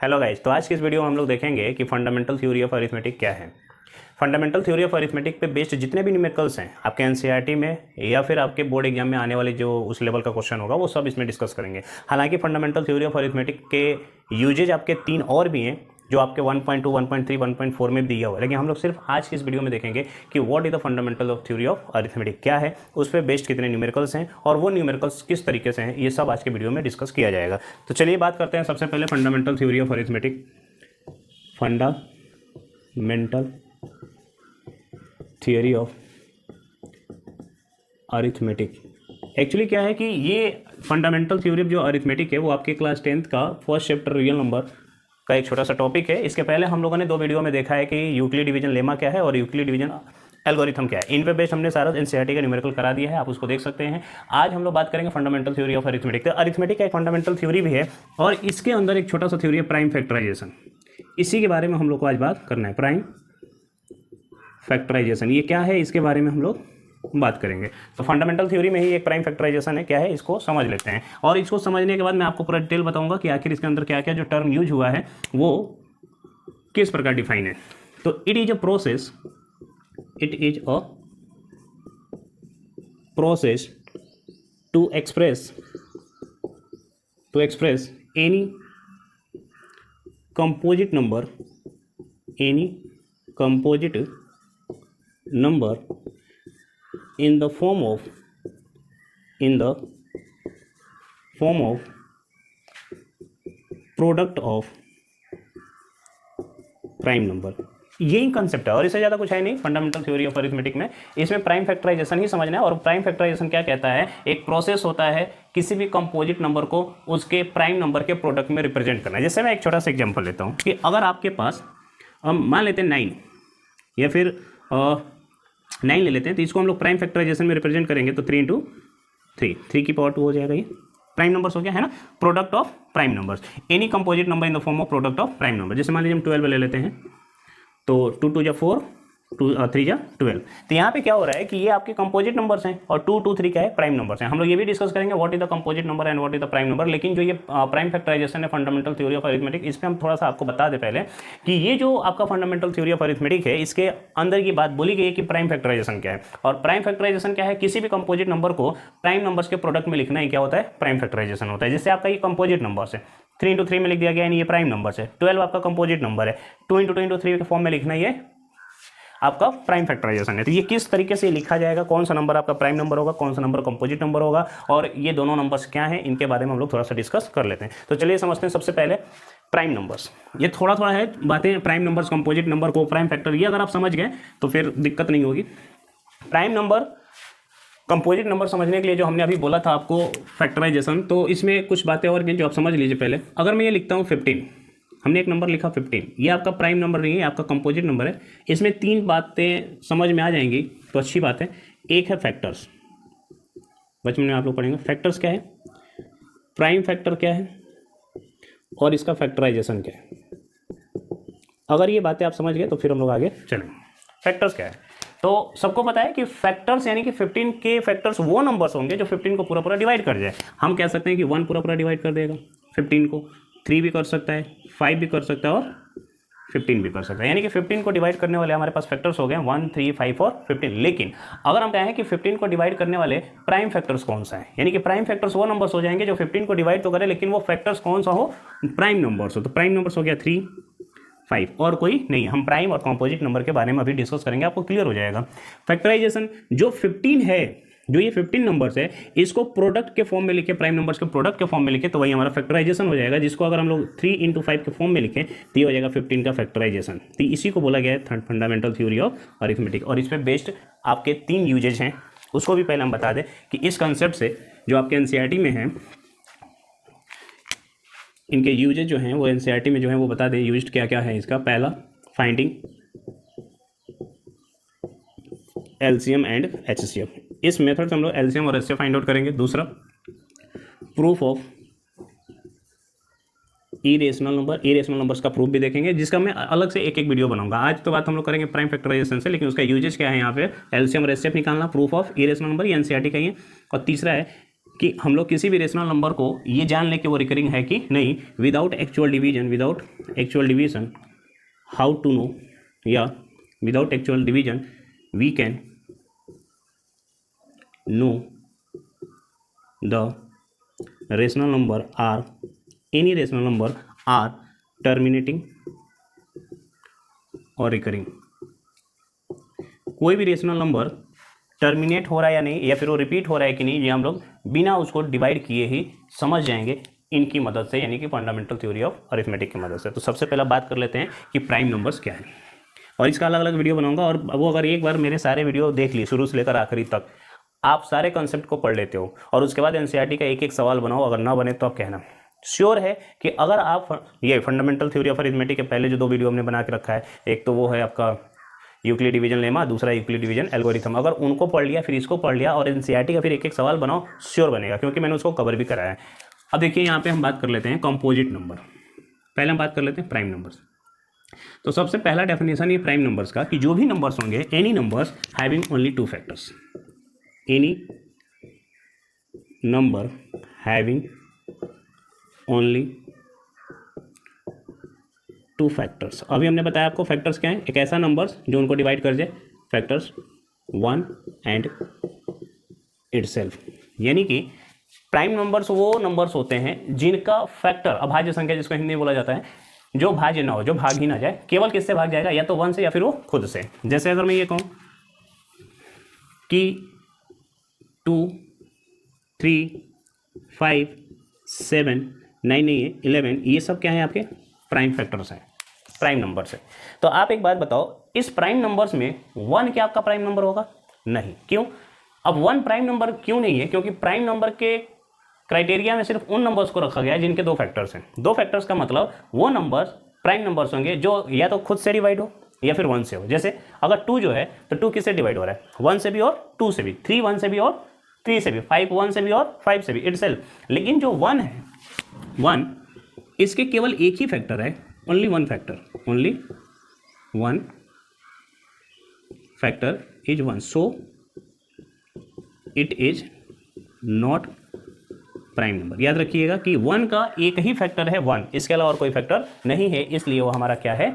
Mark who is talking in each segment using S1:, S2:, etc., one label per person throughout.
S1: Hello guys, तो आज की इस वीडियो में हम लोग देखेंगे कि फंडामेंटल थ्योरी ऑफ अरिथमेटिक क्या है। फंडामेंटल थ्योरी ऑफ अरिथमेटिक पे बेस्ड जितने भी न्यूमेरिकल्स हैं आपके एनसीईआरटी में या फिर आपके बोर्ड एग्जाम में आने वाले जो उस लेवल का क्वेश्चन होगा वो सब इसमें डिस्कस करेंगे। हालांकि फंडामेंटल थ्योरी ऑफ अरिथमेटिक के यूजेज आपके 3 और भी हैं जो आपके 1.2, 1.3, 1.4 में भी दिया हुआ है, लेकिन हम लोग सिर्फ आज की इस वीडियो में देखेंगे कि what is the fundamental of theory of arithmetic क्या है, उस पर बेस्ड कितने न्यूमेरिकल्स हैं और वो न्यूमेरिकल्स किस तरीके से हैं, ये सब आज के वीडियो में डिस्कस किया जाएगा। तो चलिए बात करते हैं सबसे पहले fundamental theory of arithmetic. Fundamental theory of arithmetic actually क्या है कि ये फंडामेंटल थ्योरी जो अरिथमेटिक है वो आपके क्लास 10th का फर्स्ट चैप्टर रियल नंबर का एक छोटा सा टॉपिक है। इसके पहले हम लोगों ने 2 वीडियो में देखा है कि यूक्लिड डिवीजन लेमा क्या है और यूक्लिड डिवीजन एल्गोरिथम क्या है। इन पे बेस्ड हमने सारा एनसीईआरटी का न्यूमेरिकल करा दिया है, आप उसको देख सकते हैं। आज हम लोग बात करेंगे फंडामेंटल थ्योरी ऑफ अरिथमेटिक। तो अरिथमेटिक का एक फंडामेंटल थ्योरी भी है और इसके अंदर एक छोटा सा थ्योरी है प्राइम फैक्टराइजेशन। इसी के बारे में हम लोग को आज बात करना है, प्राइम फैक्टराइजेशन ये क्या है, इसके बारे में हम लोग बात करेंगे। तो फंडामेंटल थ्योरी में ही एक प्राइम फैक्टराइजेशन है, क्या है इसको समझ लेते हैं। और इसको समझने के बाद मैं आपको पूरा डिटेल बताऊंगा कि आखिर इसके अंदर क्या क्या जो टर्म यूज हुआ है वो किस प्रकार डिफाइन है। तो it is a process to express any composite number in the form of product of prime number. यही कंसेप्ट है और इससे ज़्यादा कुछ है नहीं फंडामेंटल थ्योरी ऑफ अरिथमेटिक में। इसमें प्राइम फैक्टराइजेशन ही समझना है। और प्राइम फैक्टराइजेशन क्या कहता है, एक प्रोसेस होता है किसी भी कंपोजिट नंबर को उसके प्राइम नंबर के प्रोडक्ट में रिप्रेजेंट करना है। जैसे मैं एक छोटा सा एग्जांपल लेता हूँ कि अगर आपके पास मान लेते हैं 9 या फिर 9 ले लेते हैं, तो इसको हम लोग प्राइम फैक्टराइजेशन में रिप्रेजेंट करेंगे तो 3 × 3 की पावर 2 हो जाएगा। ये प्राइम नंबर्स हो गया है ना, product of prime numbers, any composite number in the form of product of prime number. जैसे मान लीजिए हम 12 ले लेते हैं तो 2 × 2 = 4, 2 × 3 = 12। तो यहाँ पे क्या हो रहा है कि ये आपके कंपोजिट नंबर्स हैं और 2, 2, 3 क्या है, प्राइम नंबर्स हैं। हम लोग ये भी डिस्कस करेंगे what is the composite number and what is the prime number. लेकिन जो ये प्राइम फैक्टराइजेशन है फंडामेंटल थ्योरी ऑफ अरिथमेटिक, इस पर हम थोड़ा सा आपको बता दें पहले कि ये जो आपका फंडामेंटल थ्योरी ऑफ अरिथमेटिक है इसके अंदर की बात बोली गई है कि प्राइम फैक्टराइजेशन क्या है। और प्राइम फैक्टराइजेशन क्या है, किसी भी कंपोजिट नंबर को प्राइम नंबर्स के प्रोडक्ट में लिखना ही क्या होता है, प्राइम फैक्टराइजेशन होता है। जैसे आपका ये कंपोजिट नंबर्स है, 3 × 3 में लिख दिया गया यानी ये प्राइम नंबर्स है। 12 आपका कंपोजिट नंबर है, 2 × 2 × 3 के फॉर्म में लिखना ये आपका प्राइम फैक्टराइजेशन है। तो ये किस तरीके से लिखा जाएगा, कौन सा नंबर आपका प्राइम नंबर होगा, कौन सा नंबर कंपोजिट नंबर होगा और ये दोनों नंबर्स क्या हैं, इनके बारे में हम लोग थोड़ा सा डिस्कस कर लेते हैं। तो चलिए समझते हैं सबसे पहले प्राइम नंबर्स। ये थोड़ा थोड़ा है बातें, प्राइम नंबर्स, कंपोजिट नंबर को प्राइम फैक्टर, ये अगर आप समझ गए तो फिर दिक्कत नहीं होगी। प्राइम नंबर, कंपोजिट नंबर समझने के लिए जो हमने अभी बोला था आपको फैक्टराइजेशन, तो इसमें कुछ बातें और भी जो आप समझ लीजिए। पहले अगर मैं ये लिखता हूँ 15, हमने एक नंबर लिखा 15, ये आपका प्राइम नंबर नहीं है, आपका कंपोजिट नंबर है। इसमें 3 बातें समझ में आ जाएंगी तो अच्छी बात है। एक है फैक्टर्स, बचपन में आप लोग पढ़ेंगे फैक्टर्स क्या है, प्राइम फैक्टर क्या है और इसका फैक्टराइजेशन क्या है। अगर ये बातें आप समझ गए तो फिर हम लोग आगे चलेंगे। फैक्टर्स क्या है, तो सबको पता है कि फैक्टर्स यानी कि 15 के फैक्टर्स वो नंबर्स होंगे जो 15 को पूरा पूरा डिवाइड कर जाए। हम कह सकते हैं कि 1 पूरा पूरा डिवाइड कर देगा 15 को, 3 भी कर सकता है, 5 भी कर सकता है और 15 भी कर सकता है। यानी कि 15 को डिवाइड करने वाले हमारे पास फैक्टर्स हो गए 1, 3, 5 और 15। लेकिन अगर हम कहें कि 15 को डिवाइड करने वाले प्राइम फैक्टर्स कौन सा है, यानी कि प्राइम फैक्टर्स वो नंबर्स हो जाएंगे जो 15 को डिवाइड तो करें लेकिन वो फैक्टर्स कौन सा हो, प्राइम नंबर्स हो। तो प्राइम नंबर्स हो गया 3, 5 और कोई नहीं। हम प्राइम और कंपोजिट नंबर के बारे में अभी डिस्कस करेंगे, आपको क्लियर हो जाएगा। फैक्टराइजेशन जो 15 है, जो ये 15 नंबर्स है, इसको प्रोडक्ट के फॉर्म में लिखे, प्राइम नंबर्स के प्रोडक्ट के फॉर्म में लिखे तो वही हमारा फैक्टराइजेशन हो जाएगा। जिसको अगर हम लोग 3 × 5 के फॉर्म में लिखें तो ये हो जाएगा 15 का फैक्टराइजेशन। तो इसी को बोला गया है फंडामेंटल थ्योरी ऑफ अरिथमेटिक। और इस पर बेस्ड आपके 3 यूजेज हैं, उसको भी पहले हम बता दें कि इस कंसेप्ट से जो आपके एनसीईआरटी में है, इनके यूजेज जो हैं वो एनसीईआरटी में जो है वो बता दें यूज्ड क्या क्या है इसका। पहला, फाइंडिंग एलसीएम एंड एचसीएफ, इस मेथड से हम लोग एलसीएम और एचसीएफ फाइंड आउट करेंगे। दूसरा, proof of irrational number, irrational numbers का प्रूफ भी देखेंगे जिसका मैं अलग से एक वीडियो बनाऊंगा। आज तो बात हम लोग करेंगे प्राइम फैक्टराइजेशन से, लेकिन उसका यूजेज क्या है यहाँ पे, एलसीएम और एचसीएफ निकालना, प्रूफ ऑफ इरेशनल नंबर, ये एनसीईआरटी का ही है। और तीसरा है कि हम लोग किसी भी रेशनल नंबर को ये जान लें कि वो रिकरिंग है कि नहीं, without actual division how to know, या without actual division we can know the rational number are, any rational number are terminating और रिकरिंग। कोई भी रेशनल नंबर टर्मिनेट हो रहा है या नहीं, या फिर वो रिपीट हो रहा है कि नहीं, ये हम लोग बिना उसको डिवाइड किए ही समझ जाएंगे इनकी मदद से, यानी कि फंडामेंटल थ्योरी ऑफ अरिथमेटिक की मदद से। तो सबसे पहला बात कर लेते हैं कि प्राइम नंबर्स क्या है, और इसका अलग अलग वीडियो बनाऊंगा। और वो अगर एक बार मेरे सारे वीडियो देख लिए शुरू से लेकर आखिरी तक, आप सारे कॉन्सेप्ट को पढ़ लेते हो और उसके बाद एनसीईआरटी का एक एक सवाल बनाओ, अगर ना बने तो आप कहना। श्योर है कि अगर आप ये फंडामेंटल थ्योरी ऑफ अरिथमेटिक के पहले जो 2 वीडियो हमने बना के रखा है, एक तो वो है आपका यूक्लिड डिवीजन लेमा, दूसरा यूक्लिड डिवीजन एल्गोरिथम, अगर उनको पढ़ लिया फिर इसको पढ़ लिया और एनसीईआरटी का फिर एक एक सवाल बनाओ, श्योर बनेगा, क्योंकि मैंने उसको कवर भी कराया है। अब देखिए यहाँ पे हम बात कर लेते हैं कंपोजिट नंबर। पहले हम बात कर लेते हैं प्राइम नंबर्स। तो सबसे पहला डेफिनेशन ये प्राइम नंबर्स का कि जो भी नंबर्स होंगे, any numbers having only 2 factors, any number having only 2 factors. अभी हमने बताया आपको फैक्टर्स क्या है, एक ऐसा नंबर्स जो उनको डिवाइड कर जाए, फैक्टर्स 1 एंड इटसेल्फ। यानी कि प्राइम नंबर्स वो नंबर्स होते हैं जिनका फैक्टर, अभाज्य संख्या जिसको हिंदी में बोला जाता है, जो भाज्य ना हो, जो भाग ही ना जाए। केवल किससे भाग जाएगा, या तो 1 से या फिर वो खुद से। जैसे अगर मैं ये कहूँ कि 2, 3, 5, 7, 9 नहीं है 11, ये सब क्या है आपके प्राइम फैक्टर्स हैं, प्राइम नंबर्स है। तो आप एक बात बताओ, इस प्राइम नंबर्स में 1 क्या आपका प्राइम नंबर होगा? नहीं। क्यों? अब 1 प्राइम नंबर क्यों नहीं है? क्योंकि प्राइम नंबर के क्राइटेरिया में सिर्फ उन नंबर्स को रखा गया है जिनके 2 फैक्टर्स हैं। 2 फैक्टर्स का मतलब वो नंबर्स प्राइम नंबर्स होंगे जो या तो खुद से डिवाइड हो या फिर 1 से हो। जैसे अगर 2 जो है तो 2 किससे डिवाइड हो रहा है? 1 से भी और 2 से भी, 3 1 से भी और 3 से भी, 5 1 से भी और 5 से भी, इटसेल्फ। लेकिन जो 1 है, 1 इसके केवल एक ही फैक्टर है, only 1 factor, only 1 factor is 1, so it is not prime number. याद रखिएगा कि 1 का एक ही फैक्टर है 1, इसके अलावा और कोई फैक्टर नहीं है, इसलिए वो हमारा क्या है?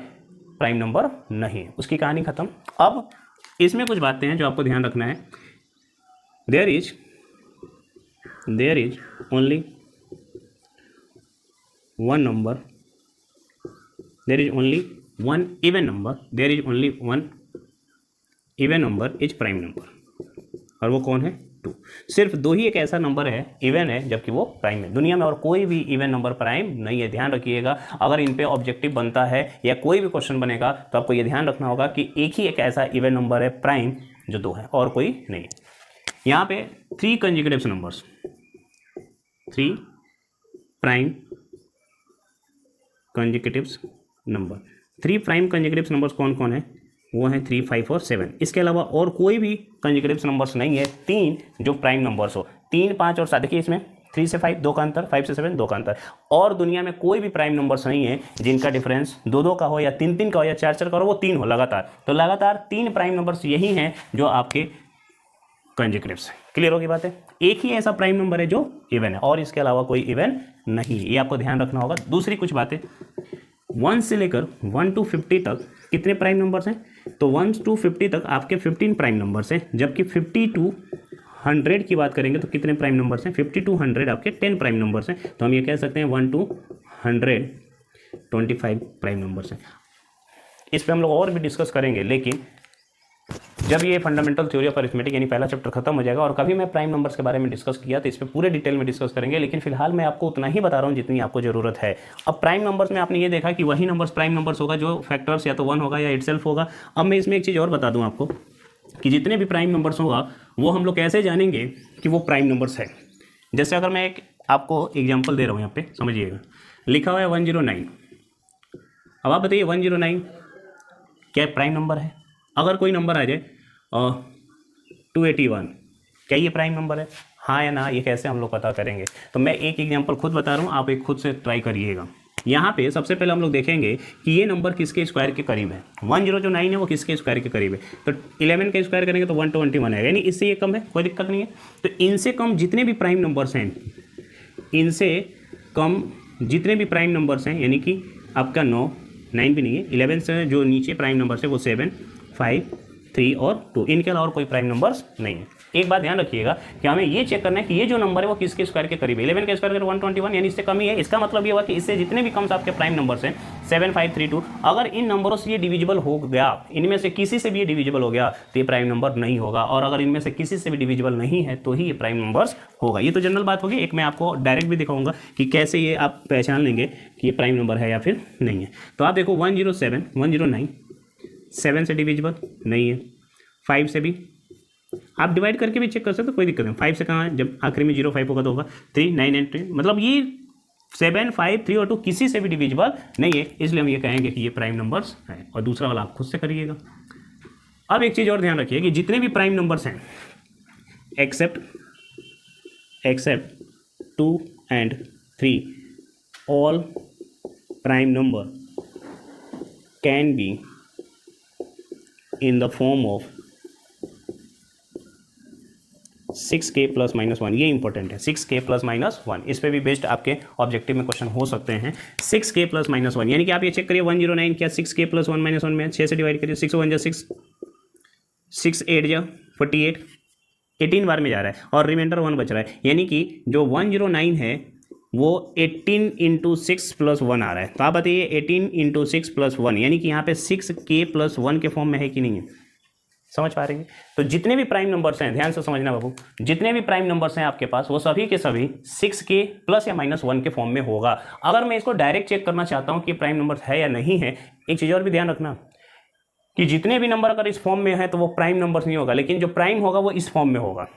S1: प्राइम नंबर नहीं है। उसकी कहानी खत्म। अब इसमें कुछ बातें हैं जो आपको ध्यान रखना है। There is only one number, there is only one even number, there is only one even number is prime number. और वो कौन है? 2। सिर्फ 2 ही एक ऐसा नंबर है इवन है जबकि वो प्राइम है। दुनिया में और कोई भी इवन नंबर प्राइम नहीं है, ध्यान रखिएगा। अगर इन पे ऑब्जेक्टिव बनता है या कोई भी क्वेश्चन बनेगा तो आपको ये ध्यान रखना होगा कि एक ही एक ऐसा इवन नंबर है प्राइम जो 2 है, और कोई नहीं। यहाँ पे 3 consecutive numbers, 3 prime consecutive number. 3 prime consecutive numbers कौन कौन है? वो हैं 3, 5 और 7। इसके अलावा और कोई भी कंजिक्यूटिव नंबर्स नहीं है 3 जो प्राइम नंबर्स हो। 3, 5 और 7, देखिए इसमें 3 से 5 2 का अंतर, 5 से 7 2 का अंतर। और दुनिया में कोई भी प्राइम नंबर्स नहीं है जिनका डिफरेंस 2-2 का हो या 3-3 का हो या 4-4 का हो, वो 3 हो लगातार। तो लगातार 3 प्राइम नंबर्स यही हैं जो आपके कंजिक्यूटिव्स हैं। क्लियर होगी बात है? एक ही ऐसा प्राइम नंबर है जो इवन है, और इसके अलावा कोई इवन नहीं है, ये आपको ध्यान रखना होगा। दूसरी कुछ बातें, 1 से लेकर 1 to 50 तक कितने प्राइम नंबर्स हैं? तो 1 to 50 तक आपके 15 प्राइम नंबर्स हैं, जबकि 50 to 100 की बात करेंगे तो कितने प्राइम नंबर्स हैं? 50 to 100 आपके 10 प्राइम नंबर्स हैं। तो हम ये कह सकते हैं 1 to 100 25 प्राइम नंबर्स हैं। इस पर हम लोग और भी डिस्कस करेंगे, लेकिन जब ये फंडामेंटल थ्योरी ऑफ अरिथमेटिक यानी पहला चैप्टर खत्म हो जाएगा और कभी मैं प्राइम नंबर्स के बारे में डिस्कस किया तो इस पर पूरे डिटेल में डिस्कस करेंगे। लेकिन फिलहाल मैं आपको उतना ही बता रहा हूँ जितनी आपको जरूरत है। अब प्राइम नंबर्स में आपने ये देखा कि वही नंबर्स प्राइम नंबर्स होगा जो फैक्टर्स या तो 1 होगा या इटसेल्फ होगा। अब मैं इसमें एक चीज़ और बता दूँ आपको कि जितने भी प्राइम नंबर्स होगा वो हम लोग कैसे जानेंगे कि वो प्राइम नंबर्स है। जैसे अगर मैं एक आपको एग्जाम्पल दे रहा हूँ, यहाँ पे समझिएगा, लिखा हुआ है 109। अब आप बताइए 109 क्या प्राइम नंबर है? अगर कोई नंबर आ जाए 281, क्या ये प्राइम नंबर है? हाँ या ना, ये कैसे हम लोग पता करेंगे? तो मैं एक एग्जांपल खुद बता रहा हूँ, आप एक खुद से ट्राई करिएगा। यहाँ पे सबसे पहले हम लोग देखेंगे कि ये नंबर किसके स्क्वायर के करीब है। 10 जो 9 है वो किसके स्क्वायर के करीब है, तो 11 का स्क्वायर करेंगे तो 121 है, यानी इससे ये कम है, कोई दिक्कत नहीं है। तो इनसे कम जितने भी प्राइम नंबर्स हैं, इनसे कम जितने भी प्राइम नंबर्स हैं, यानी कि आपका 9 भी नहीं है, 11 से जो नीचे प्राइम नंबर्स है वो 7, 5, 3 और 2, इनके अलावा और कोई प्राइम नंबर्स नहीं है। एक बात ध्यान रखिएगा कि हमें ये चेक करना है कि ये जो नंबर है वो किसके स्क्वायर के करीब है। 11 का स्क्वायर करें 121, यानी इससे कम ही है। इसका मतलब ये हुआ कि इससे जितने भी कम आपके प्राइम नंबर्स हैं 7, 5, 3, 2, अगर इन नंबरों से ये डिविजिबल हो गया, इनमें से किसी से भी ये डिविजिबल हो गया तो ये प्राइम नंबर नहीं होगा, और अगर इनमें से किसी से भी डिविजिबल नहीं है तो ही ये प्राइम नंबर्स होगा। ये तो जनरल बात होगी। एक मैं आपको डायरेक्ट भी दिखाऊंगा कि कैसे ये आप पहचान लेंगे कि ये प्राइम नंबर है या फिर नहीं है। तो आप देखो 107, 109 7 से डिविजिबल नहीं है, 5 से भी आप डिवाइड करके भी चेक कर सकते हो, कोई दिक्कत नहीं। 5 से कहाँ है, जब आखिरी में 0, 5 होगा तो होगा 3, 9 एंड 3, मतलब ये 7, 5, 3 और 2 किसी से भी डिविजिबल नहीं है, इसलिए हम ये कहेंगे कि ये प्राइम नंबर्स हैं। और दूसरा वाला आप खुद से करिएगा। अब एक चीज़ और ध्यान रखिए कि जितने भी प्राइम नंबर्स हैं accept 2 and 3, all prime number can be in the form of 6k plus minus 1। ये इंपॉर्टेंट है, 6k plus minus 1, इस पे भी बेस्ड आपके ऑब्जेक्टिव में क्वेश्चन हो सकते हैं। 6k plus minus 1, यानी कि आप ये चेक करिए 109 क्या 6k plus 1 minus 1 में 6 से डिवाइड करिए, 6 1 6, 6 8 48, 18 बार में जा रहा है और रिमाइंडर 1 बच रहा है, यानी कि जो 109 है वो 18 × 6 + 1 आ रहा है। तो आप बताइए 18 × 6 + 1, यानी कि यहाँ पे 6k + 1 के फॉर्म में है कि नहीं है, समझ पा रहे हैं। तो जितने भी प्राइम नंबर्स हैं, ध्यान से समझना बाबू, जितने भी प्राइम नंबर्स हैं आपके पास वो सभी के सभी 6k + या -1 के फॉर्म में होगा। अगर मैं इसको डायरेक्ट चेक करना चाहता हूँ कि प्राइम नंबर है या नहीं है, एक चीज़ और भी ध्यान रखना कि जितने भी नंबर अगर इस फॉर्म में है तो वो प्राइम नंबर्स नहीं होगा, लेकिन जो प्राइम होगा वो इस फॉर्म में होगा।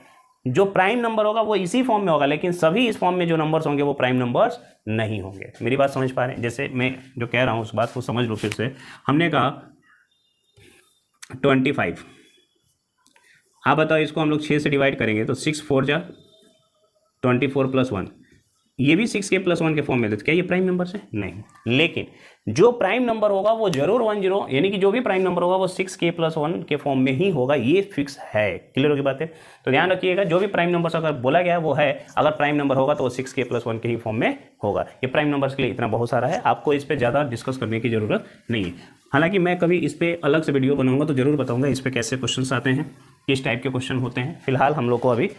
S1: जो प्राइम नंबर होगा वो इसी फॉर्म में होगा, लेकिन सभी इस फॉर्म में जो नंबर्स होंगे वो प्राइम नंबर्स नहीं होंगे। मेरी बात समझ पा रहे हैं? जैसे मैं जो कह रहा हूँ उस बात को समझ लो फिर से। हमने कहा 25, आप बताओ इसको हम लोग 6 से डिवाइड करेंगे तो 6 4 जा 24 + 1, ये भी 6k + 1 के फॉर्म में, तो क्या ये प्राइम नंबर है? नहीं। लेकिन जो प्राइम नंबर होगा वो जरूर 10, यानी कि जो भी प्राइम नंबर होगा वो 6k + 1 के फॉर्म में ही होगा, ये फिक्स है। क्लियर होगी बात है? तो ध्यान रखिएगा, जो भी प्राइम नंबर अगर बोला गया है वो है, अगर प्राइम नंबर होगा तो वो 6k + 1 के ही फॉर्म में होगा। ये प्राइम नंबर्स के लिए इतना बहुत सारा है, आपको इस पर ज़्यादा डिस्कस करने की जरूरत नहीं है। हालांकि मैं कभी इस पर अलग से वीडियो बनाऊंगा तो जरूर बताऊंगा इस पर कैसे क्वेश्चन आते हैं, किस टाइप के क्वेश्चन होते हैं। फिलहाल हम लोग को अभी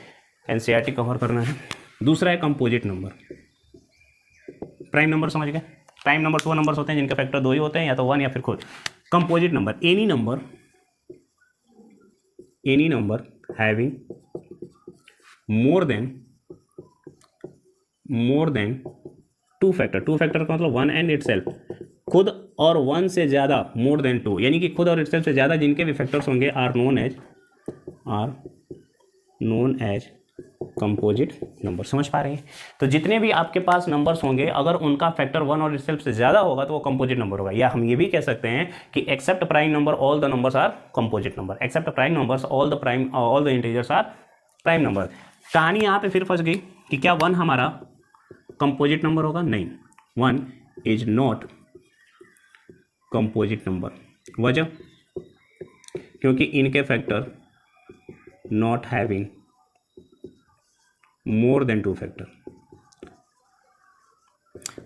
S1: NCERT कवर करना है। दूसरा है कंपोजिट नंबर। प्राइम नंबर समझ गए? प्राइम नंबर वो नंबर्स होते हैं जिनका फैक्टर 2 ही होते हैं, या तो 1 या फिर खुद। Composite number, any number having more than 2 factor. 2 factor का मतलब 1 and itself, खुद और 1 से ज़्यादा, मोर देन 2, यानी कि खुद और itself से ज़्यादा जिनके भी फैक्टर्स होंगे are known as composite number. समझ पा रहे हैं? तो जितने भी आपके पास नंबर्स होंगे अगर उनका फैक्टर 1 और itself से ज़्यादा होगा तो वो कंपोजिट नंबर होगा। या हम ये भी कह सकते हैं कि except prime number all the numbers are composite number. Except prime numbers all the integers are prime number. कहानी यहाँ पे फिर फंस गई कि क्या 1 हमारा कंपोजिट नंबर होगा? नहीं, 1 इज नॉट कंपोजिट नंबर। वजह, क्योंकि इनके factor not having more than 2 factor.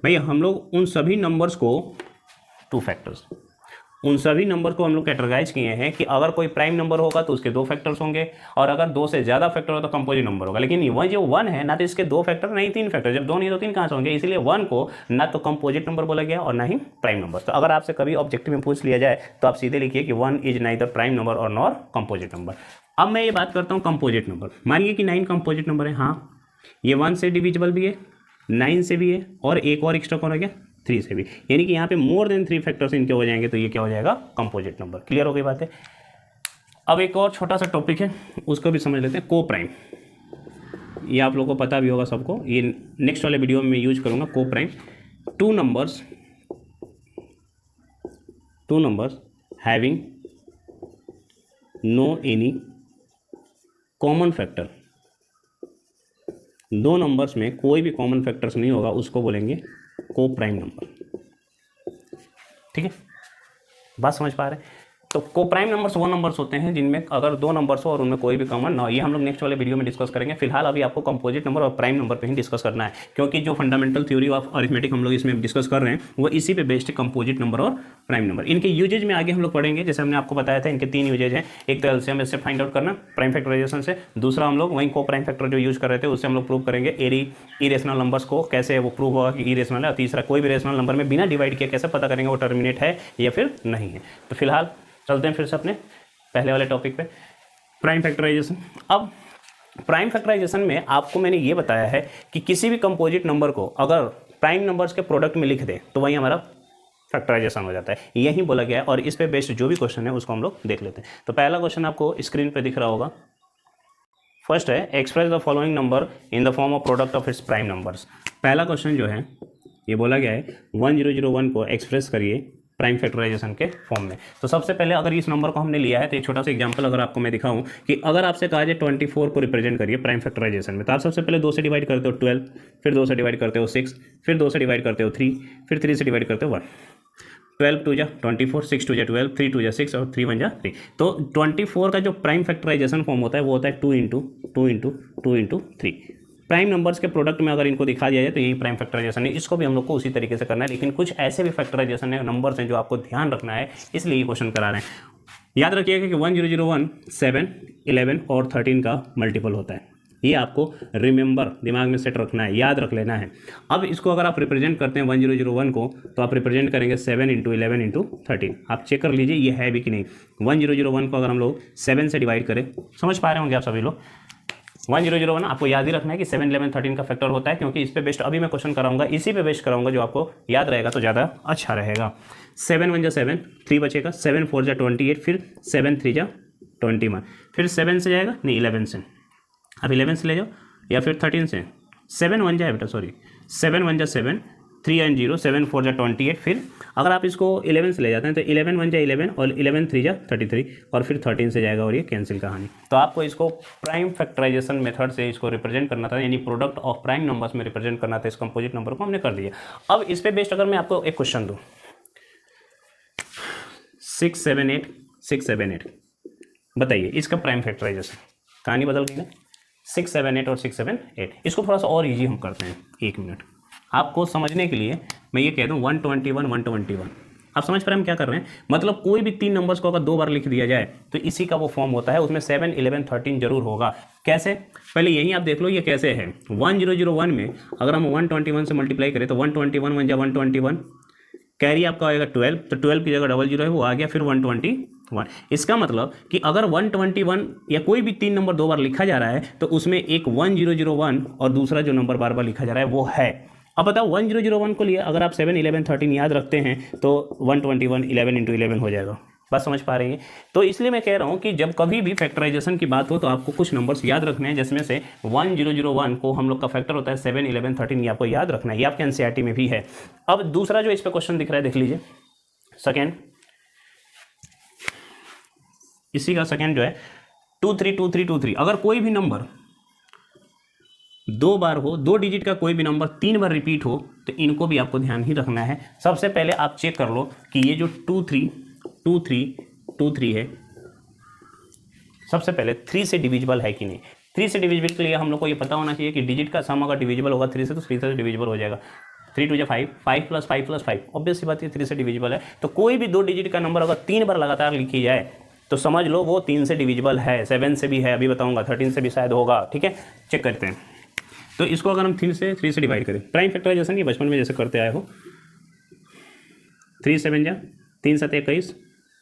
S1: भैया हम लोग उन सभी नंबर्स को 2 फैक्टर्स, उन सभी नंबर को हम लोग कैटेगराइज किए हैं कि अगर कोई प्राइम नंबर होगा तो उसके 2 फैक्टर्स होंगे, और अगर 2 से ज़्यादा फैक्टर हो तो कंपोजिट नंबर होगा। लेकिन वह जो 1 है ना तो इसके 2 फैक्टर नहीं 3 फैक्टर, जब 2 नहीं तो 3 कहाँ से होंगे? इसलिए 1 को ना तो कंपोजिट नंबर बोला गया और ना ही प्राइम नंबर। तो अगर आपसे कभी ऑब्जेक्टिव में पूछ लिया जाए तो आप सीधे लिखिए कि 1 इज नाइदर प्राइम नंबर और नॉर कंपोजिट नंबर। अब मैं ये बात करता हूँ कंपोजिट नंबर। मानिए कि 9 कंपोजिट नंबर है, हाँ ये 1 से डिविजिबल भी है, 9 से भी है, और एक और एक्स्ट्रा कौन हो गया 3 से भी, यानी कि यहाँ पे मोर देन 3 फैक्टर्स इनके हो जाएंगे, तो ये क्या हो जाएगा? Composite number. क्लियर हो गई बात है? अब एक और छोटा सा टॉपिक है उसको भी समझ लेते हैं, को प्राइम। ये आप लोगों को पता भी होगा सबको, ये नेक्स्ट वाले वीडियो में मैं यूज करूँगा। Coprime, two numbers having no any common factor. 2 numbers में कोई भी कॉमन फैक्टर्स नहीं होगा, उसको बोलेंगे को प्राइम नंबर। ठीक है, बात समझ पा रहे हैं। तो को प्राइम नंबर्स वो नंबर्स होते हैं जिनमें अगर दो नंबर्स हो और उनमें कोई भी कॉमन ना हो। ये हम लोग नेक्स्ट वाले वीडियो में डिस्कस करेंगे। फिलहाल अभी आपको कंपोजिट नंबर और प्राइम नंबर पे ही डिस्कस करना है, क्योंकि जो फंडामेंटल थ्योरी ऑफ अरिथमेटिक हम लोग इसमें डिस्कस कर रहे हैं वो इसी पे बेस्ड है, कंपोजिट नंबर और प्राइम नंबर। इनके यूजेज में आगे हम लोग पढ़ेंगे। जैसे हमने आपको बताया था इनके 3 यूजेज हैं। एक तो एलसीएम इससे फाइंड आउट करना प्राइम फैक्टराइजेशन से, दूसरा हम लोग वहीं को प्राइम फैक्टर जो यूज कर रहे थे उससे हम लोग प्रूव करेंगे इरेशनल नंबर्स को कैसे वो प्रूव होगा कि इरेशनल है, और तीसरा कोई भी रेशनल नंबर में बिना डिवाइड किए कैसे पता करेंगे वो टर्मिनेट है या फिर नहीं है। तो फिलहाल चलते हैं फिर से अपने पहले वाले टॉपिक पे, प्राइम फैक्टराइजेशन। अब प्राइम फैक्टराइजेशन में आपको मैंने ये बताया है कि किसी भी कंपोजिट नंबर को अगर प्राइम नंबर्स के प्रोडक्ट में लिख दे तो वही हमारा फैक्टराइजेशन हो जाता है, यही बोला गया है। और इस पे बेस्ड जो भी क्वेश्चन है उसको हम लोग देख लेते हैं। तो पहला क्वेश्चन आपको स्क्रीन पे दिख रहा होगा। फर्स्ट है express the following number in the form of product of its prime numbers. पहला क्वेश्चन जो है ये बोला गया है 1001 को एक्सप्रेस करिए प्राइम फैक्टराइजेशन के फॉर्म में। तो सबसे पहले अगर इस नंबर को हमने लिया है तो एक छोटा सा एग्जांपल अगर आपको मैं दिखाऊं कि अगर आपसे कहा जाए 24 को रिप्रेजेंट करिए प्राइम फैक्टराइजेशन में, तो आप सबसे पहले 2 से डिवाइड करते हो 12, फिर 2 से डिवाइड करते हो 6, फिर 2 से डिवाइड करते हो 3, फिर 3 से डिवाइड करते हो 1। 12 2 जा 24, 6 2 जा 12, 3 2 जा 6 और 3 1 जा 3। तो 24 का जो प्राइम फैक्टराइजेशन फॉर्म होता है वो होता है 2 into 2 into 2 into 3। Prime numbers के प्रोडक्ट में अगर इनको दिखा दिया जाए तो यही प्राइम फैक्टराइजेशन है। इसको भी हम लोग को उसी तरीके से करना है, लेकिन कुछ ऐसे भी फैक्टराइजेशन है नंबर्स हैं जो आपको ध्यान रखना है, इसलिए ये क्वेश्चन करा रहे हैं। याद रखिएगा कि 1001 7, 11 और 13 का मल्टीपल होता है। ये आपको रिमेंबर दिमाग में सेट रखना है, याद रख लेना है। अब इसको अगर आप रिप्रेजेंट करते हैं 1001 को तो आप रिप्रेजेंट करेंगे 7 इंटू 11 इंटू 13। आप चेक कर लीजिए ये है भी कि नहीं। 1001 को अगर हम लोग 7 से डिवाइड करें, समझ पा रहे होंगे आप सभी लोग। 1001 आपको याद ही रखना है कि 7 11 13 का फैक्टर होता है, क्योंकि इस पे बेस्ड अभी मैं क्वेश्चन कराऊंगा, इसी पे बेस्ड कराऊंगा, जो आपको याद रहेगा तो ज़्यादा अच्छा रहेगा। 7 1 जा 7, 3 बचेगा, 7 4 जा 28, फिर 7 3 जा 21, फिर 7 से जाएगा नहीं 11 से, अब 11 से ले जाओ या फिर 13 से। 7 1 जा बेटा, सॉरी 7 1 जा 7, 3 and 0, 7 4 जा 28, फिर अगर आप इसको 11 से ले जाते हैं तो 11 1 जा 11 और 11 3 जा 33 और फिर 13 से जाएगा और ये कैंसिल कहानी। तो आपको इसको प्राइम फैक्टराइजेशन मेथड से इसको रिप्रेजेंट करना था, यानी प्रोडक्ट ऑफ प्राइम नंबर्स में रिप्रेजेंट करना था इस कंपोजिट नंबर को, हमने कर दिया। अब इस पे बेस्ड अगर मैं आपको एक क्वेश्चन दूँ 6 7 8 6 7 8, बताइए इसका प्राइम फैक्टराइजेशन, कहानी बदल गई ना। 6 7 8 और 6 7 8, इसको थोड़ा सा और ईजी हम करते हैं। 1 मिनट आपको समझने के लिए मैं ये कह दूँ 121 121। आप समझ पा रहे हैं हम क्या कर रहे हैं। मतलब कोई भी 3 नंबर्स को अगर 2 बार लिख दिया जाए तो इसी का वो फॉर्म होता है, उसमें 7 11 13 जरूर होगा। कैसे, पहले यही आप देख लो ये कैसे है। 1001 में अगर हम 121 से मल्टीप्लाई करें तो 121 1 जा 121, कैरी आपका आएगा 12, तो 12 की जगह 00 है वो आ गया, फिर 121। इसका मतलब कि अगर 121 या कोई भी 3 नंबर 2 बार लिखा जा रहा है तो उसमें एक 1001 और दूसरा जो नंबर बार बार लिखा जा रहा है वो है। अब बताओ 1001 को लिए अगर आप 7 11 13 याद रखते हैं तो 121 11 इंटू 11 हो जाएगा। बात समझ पा रही है। तो इसलिए मैं कह रहा हूं कि जब कभी भी फैक्टराइजेशन की बात हो तो आपको कुछ नंबर्स याद रखने हैं, जिसमें से 1001 को हम लोग का फैक्टर होता है 7 11 13, ये आपको याद रखना है, ये आपके एनसीईआरटी में भी है। अब दूसरा जो इस पे क्वेश्चन दिख रहा है देख लीजिए, सेकेंड, इसी का सेकेंड जो है 2 3 2 3 2 3। अगर कोई भी नंबर 2 बार हो, 2 डिजिट का कोई भी नंबर 3 बार रिपीट हो तो इनको भी आपको ध्यान ही रखना है। सबसे पहले आप चेक कर लो कि ये जो 2 3 2 3 2 3 है, सबसे पहले 3 से डिविजिबल है कि नहीं। 3 से डिविजिबल के लिए हम लोग को ये पता होना चाहिए कि डिजिट का सम अगर डिविजिबल होगा 3 से तो 3 से डिविजिबल हो जाएगा। 3 2 जा 5, 5 प्लस 5 प्लस 5, ऑब्वियस सी बात है 3 से डिविजिबल है। तो कोई भी 2 डिजिट का नंबर अगर 3 बार लगातार लिखी जाए तो समझ लो वो 3 से डिविजिबल है। 7 से भी है, अभी बताऊंगा, 13 से भी शायद होगा। ठीक है, चेक करते हैं। तो इसको अगर हम 3 से डिवाइड करें, प्राइम फैक्टराइजेशन ये बचपन में जैसे करते आए हो, 3 7 जा 3 7 21,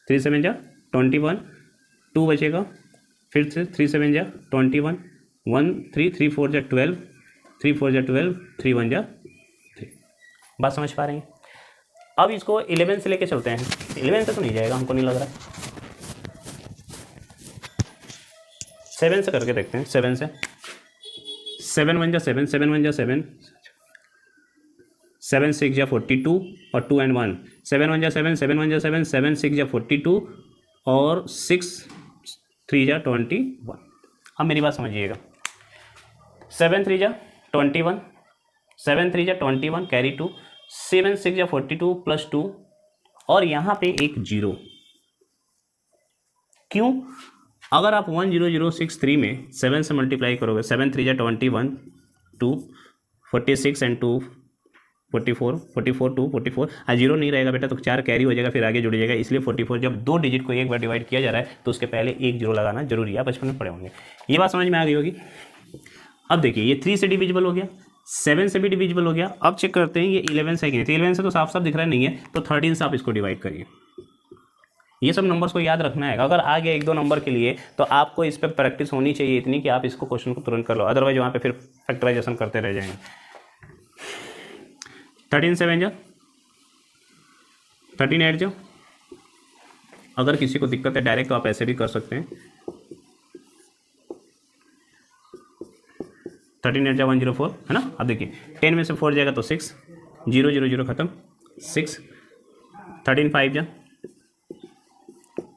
S1: 3 7 जा 21, 2 बचेगा, फिर से 3 7 जा 21, 1 3 3 4 जा 12, 3 4 जा 12, 3 1 जा 3। बात समझ पा रहे हैं। अब इसको 11 से लेके चलते हैं। 11 से तो नहीं जाएगा, हमको नहीं लग रहा। 7 से करके देखते हैं। 7 से 7 1 जा 7, 7 1 जा 7, 7 6 जा 42 और 2 and 1, 7 1 जा 7, 7 1 जा 7, 7 6 जा 42 और 6 3 जा 21। अब मेरी बात समझिएगा, 7 3 जा 21, 7 3 जा 21 कैरी 2, 7 6 जा 42 प्लस 2 और यहाँ पे एक जीरो। क्यों? अगर आप 10063 में 7 से मल्टीप्लाई करोगे, 7 3 जा 21, 2 46 एंड 2 44, 44 2 44, जीरो नहीं रहेगा बेटा तो 4 कैरी हो जाएगा, फिर आगे जुड़ जाएगा, इसलिए 44 जब दो डिजिट को एक बार डिवाइड किया जा रहा है तो उसके पहले एक जीरो लगाना जरूरी है। बचपन में पढ़े होंगे, ये बात समझ में आ गई होगी। अब देखिए ये 3 से डिविजिबल हो गया, 7 से भी डिविजिबल हो गया। अब चेक करते हैं ये 11 से नहीं, तो 11 से तो साफ साफ दिख रहा नहीं है, तो 13 से आप इसको डिवाइड करिए। ये सब नंबर्स को याद रखना है। अगर आ गया एक दो नंबर के लिए तो आपको इस पर प्रैक्टिस होनी चाहिए इतनी कि आप इसको क्वेश्चन को तुरंत कर लो, अदरवाइज वहाँ पे फिर फैक्टराइजेशन करते रह जाएंगे। 13 7 जा 13 8 जा। अगर किसी को दिक्कत है डायरेक्ट तो आप ऐसे भी कर सकते हैं। 13 8 जा 104 है ना। अब देखिए 10 में से 4 जाएगा तो 6, 0 0 0 खत्म, 6। 13 5 जा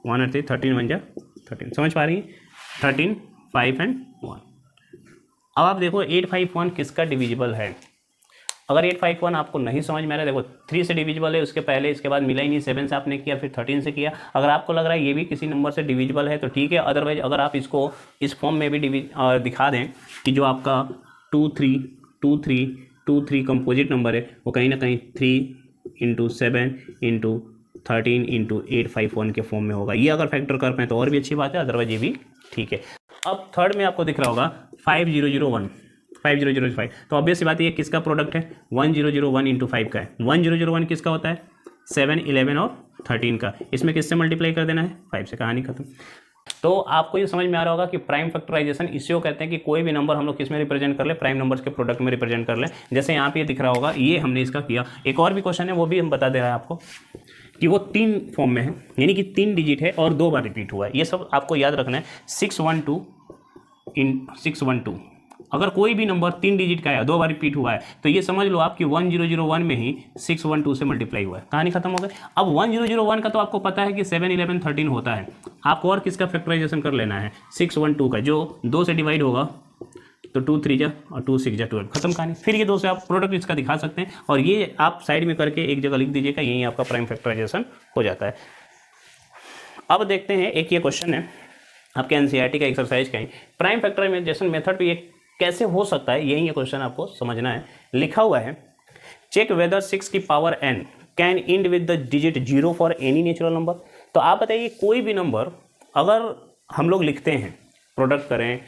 S1: 1 और 3, 13 1 जा 13। समझ पा रही है? 13 5 एंड 1। अब आप देखो 851 किसका डिविजिबल है। अगर 851 आपको नहीं समझ में आ रहा है, देखो 3 से डिविजिबल है, उसके पहले इसके बाद मिला ही नहीं, 7 से आपने किया, फिर 13 से किया। अगर आपको लग रहा है ये भी किसी नंबर से डिविजिबल है तो ठीक है, अदरवाइज अगर आप इसको इस फॉर्म में भी दिखा दें कि जो आपका 2 3 2 3 2 3 कंपोजिट नंबर है वो कहीं ना कहीं 3 × 7 × 13 × 851 के फॉर्म में होगा। ये अगर फैक्टर कर पाए तो और भी अच्छी बात है, अदरवाइज ये भी ठीक है। अब थर्ड में आपको दिख रहा होगा 5001 5005, तो ऑब्वियस सी बात है ये किसका प्रोडक्ट है, 1001 × 5 का है। 1001 किसका होता है, 7 11 और 13 का। इसमें किससे मल्टीप्लाई कर देना है, 5 से, कहानी खत्म। तो आपको ये समझ में आ रहा होगा कि प्राइम फैक्टराइजेशन इसी को कहते हैं कि कोई भी नंबर हम लोग किस में रिप्रेजेंट कर ले, प्राइम नंबर्स के प्रोडक्ट में रिप्रेजेंट कर ले। जैसे यहाँ पे ये दिख रहा होगा, ये हमने इसका किया। एक और भी क्वेश्चन है वो भी हम बता दे रहे हैं आपको कि वो 3 फॉर्म में है, यानी कि 3 डिजिट है और 2 बार रिपीट हुआ है। ये सब आपको याद रखना है। 612 अगर कोई भी नंबर 3 डिजिट का है, 2 बार रिपीट हुआ है, तो ये समझ लो आपकी 1001 में ही 612 से मल्टीप्लाई हुआ है, कहानी खत्म हो गई। अब 1001 का तो आपको पता है कि 7 11 13 होता है। आपको और किसका फैक्टराइजेशन कर लेना है, 612 का, जो 2 से डिवाइड होगा तो 2 3 जा और 2 6 जा 12, खत्म कहानी। फिर ये 2 से आप प्रोडक्ट इसका दिखा सकते हैं और ये आप साइड में करके एक जगह लिख दीजिएगा, यही आपका प्राइम फैक्टराइजेशन हो जाता है। अब देखते हैं एक ये क्वेश्चन है आपके एनसीईआरटी का एक्सरसाइज का ही, प्राइम फैक्टराइजेशन मेथड पे ये कैसे हो सकता है, यही ये क्वेश्चन आपको समझना है। लिखा हुआ है चेक वेदर 6 की power n can end with the digit 0 for any natural number. तो आप बताइए कोई भी नंबर अगर हम लोग लिखते हैं, प्रोडक्ट करें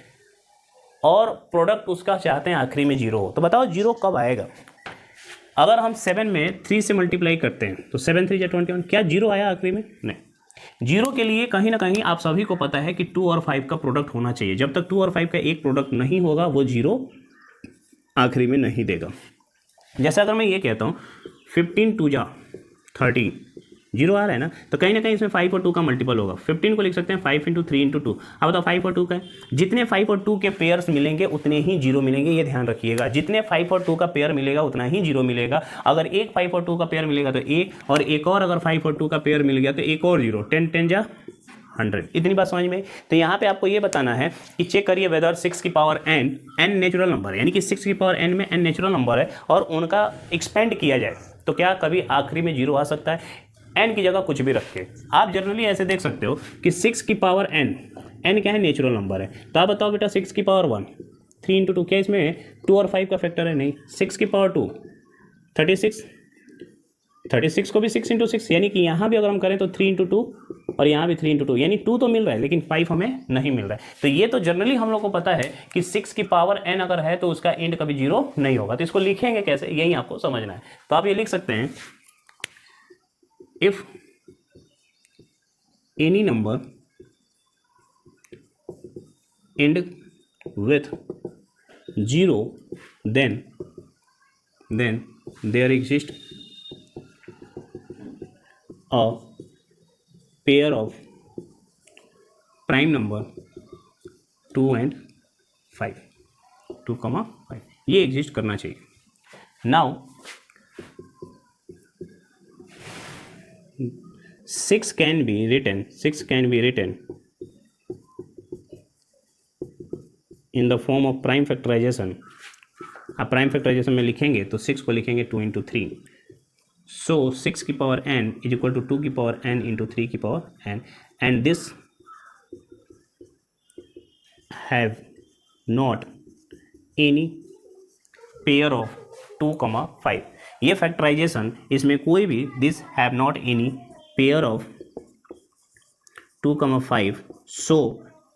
S1: और प्रोडक्ट उसका चाहते हैं आखिरी में 0 हो, तो बताओ 0 कब आएगा। अगर हम 7 में 3 से मल्टीप्लाई करते हैं तो 7 3 जा 21, क्या 0 आया आखिरी में, नहीं। 0 के लिए कहीं ना कहीं आप सभी को पता है कि 2 और 5 का प्रोडक्ट होना चाहिए। जब तक 2 और 5 का एक प्रोडक्ट नहीं होगा वो 0 आखिरी में नहीं देगा। जैसे अगर मैं ये कहता हूँ 15 2 जा 30, 0 आ रहा है ना, तो कहीं ना कहीं इसमें 5 और 2 का मल्टीपल होगा। 15 को लिख सकते हैं 5 × 3 × 2। अब बताओ 5 और 2 का है, जितने 5 और 2 के पेयर्स मिलेंगे उतने ही 0 मिलेंगे, ये ध्यान रखिएगा। जितने 5 और 2 का पेयर मिलेगा उतना ही 0 मिलेगा। अगर एक 5 और 2 का पेयर मिलेगा तो एक, और एक और अगर 5 और 2 का पेयर मिल गया तो एक और 0, 10 10 जा 100। इतनी बात समझ में। तो यहाँ पे आपको ये बताना है कि चेक करिए वेदर 6 की पावर n नेचुरल नंबर है, यानी कि 6 की पावर n में n नेचुरल नंबर है और उनका एक्सपेंड किया जाए तो क्या कभी आखिरी में 0 आ सकता है। n की जगह कुछ भी रख के आप जनरली ऐसे देख सकते हो कि 6 की पावर n क्या है, नेचुरल नंबर है। तो आप बताओ बेटा 6 की पावर 1 3 × 2, क्या इसमें 2 और 5 का फैक्टर है, नहीं। 6 की पावर 2 36 को भी 6 × 6, यानी कि यहाँ भी अगर हम करें तो 3 × 2 और यहाँ भी 3 × 2, यानी 2 तो मिल रहा है लेकिन 5 हमें नहीं मिल रहा है। तो ये तो जनरली हम लोग को पता है कि 6 की पावर n अगर है तो उसका एंड कभी 0 नहीं होगा। तो इसको लिखेंगे कैसे, यही आपको समझना है। तो आप ये लिख सकते हैं if any number end with 0 then there exists a pair of prime number 2 and 5, 2, 5 ये एग्जिस्ट करना चाहिए। Now 6 can be written in the form of prime factorization। आप प्राइम फैक्टराइजेशन में लिखेंगे तो 6 को लिखेंगे 2 × 3, सो 6 की power n is equal to 2 की पावर n इंटू 3 की power n and this have not any pair of 2,5। ये फैक्टराइजेशन, इसमें कोई भी this have not any pair of 2,5 so